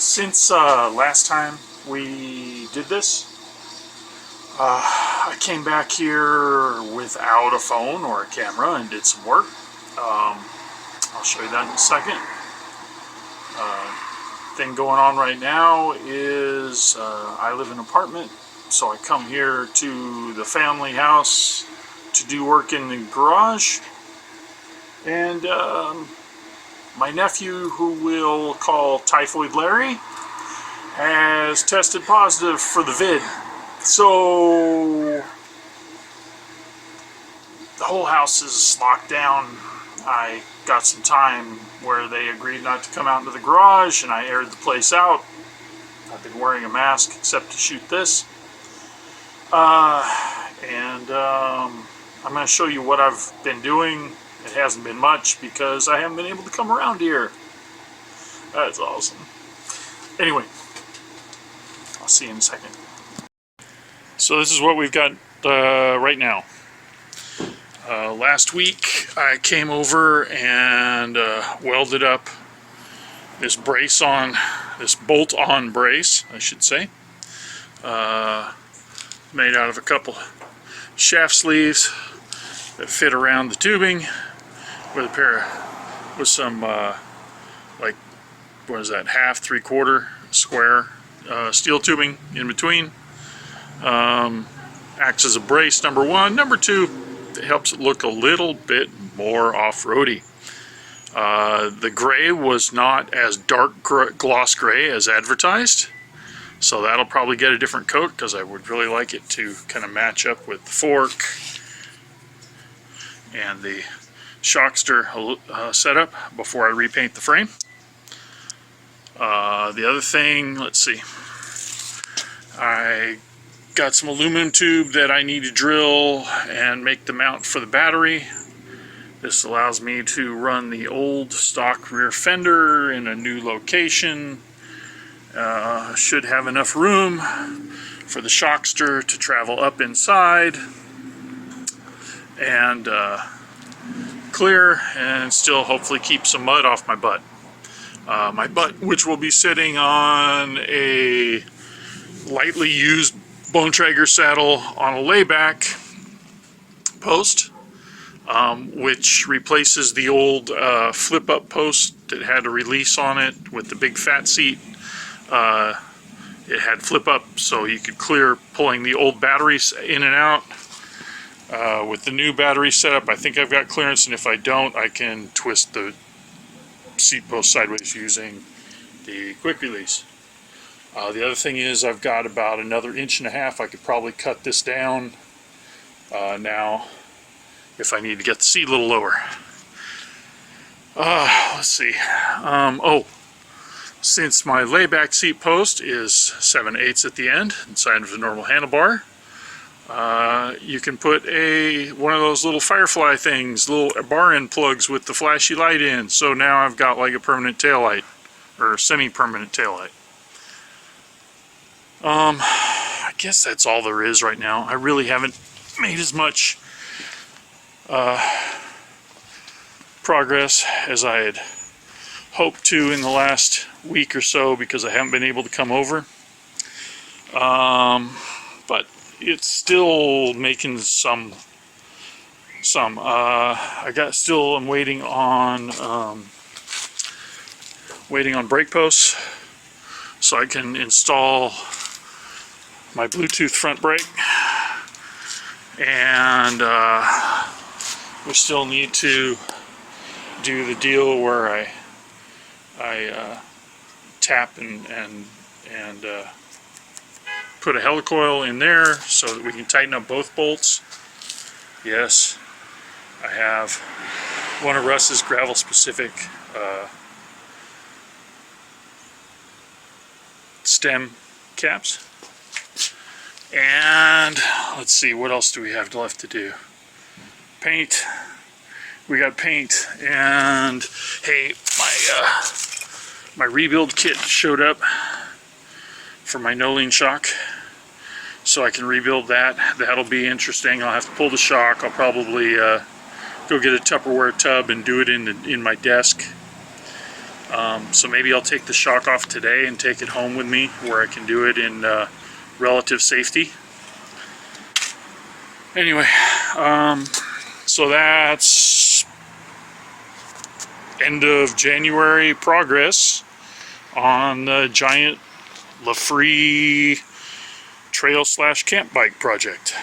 Since last time we did this, I came back here without a phone or a camera and did some work. I'll show you that in a second. Thing going on right now is I live in an apartment, so I come here to the family house to do work in the garage, and my nephew, who we'll call Typhoid Larry, has tested positive for the vid. So the whole house is locked down. I got some time where they agreed not to come out into the garage, and I aired the place out. I've been wearing a mask except to shoot this. I'm going to show you what I've been doing. It hasn't been much because I haven't been able to come around here. That's awesome. Anyway, I'll see you in a second. So this is what we've got right now. Last week I came over and welded up this brace on, this bolt-on brace, I should say, made out of a couple shaft sleeves that fit around the tubing with a pair with some like, what is that, half, three-quarter square steel tubing in between. Acts as a brace, number one. Number two, it helps it look a little bit more off-roady. The gray was not as dark gloss gray as advertised, so that'll probably get a different coat because I would really like it to kind of match up with the fork and the shockster setup before I repaint the frame. The other thing, let's see, I got some aluminum tube that I need to drill and make the mount for the battery. This allows me to run the old stock rear fender in a new location. Should have enough room for the shockster to travel up inside and clear, and still hopefully keep some mud off my butt. My butt, which will be sitting on a lightly used bone traeger saddle on a layback post, which replaces the old flip-up post that had a release on it with the big fat seat. It had flip-up so you could clear pulling the old batteries in and out. With the new battery setup, I think I've got clearance, and if I don't, I can twist the seat post sideways using the quick release. The other thing is I've got about another 1.5 inches. I could probably cut this down now if I need to get the seat a little lower. Let's see. Since my layback seat post is 7/8 at the end inside of the normal handlebar, you can put one of those little Firefly things, little bar end plugs with the flashy light in. So now I've got like a permanent taillight, or semi-permanent taillight. I guess that's all there is right now. I really haven't made as much progress as I had hoped to in the last week or so because I haven't been able to come over. But it's still making some. I'm waiting on brake posts so I can install my Bluetooth front brake, and we still need to do the deal where I tap and put a helicoil in there so that we can tighten up both bolts. Yes, I have one of Russ's gravel specific stem caps. And let's see, what else do we have left to do? Paint. We got paint, and hey, my rebuild kit showed up for my no-lean shock, so I can rebuild that. That'll be interesting. I'll have to pull the shock. I'll probably go get a Tupperware tub and do it in my desk. So maybe I'll take the shock off today and take it home with me where I can do it in relative safety. Anyway, so that's end of January progress on the giant LaFree trail / camp bike project.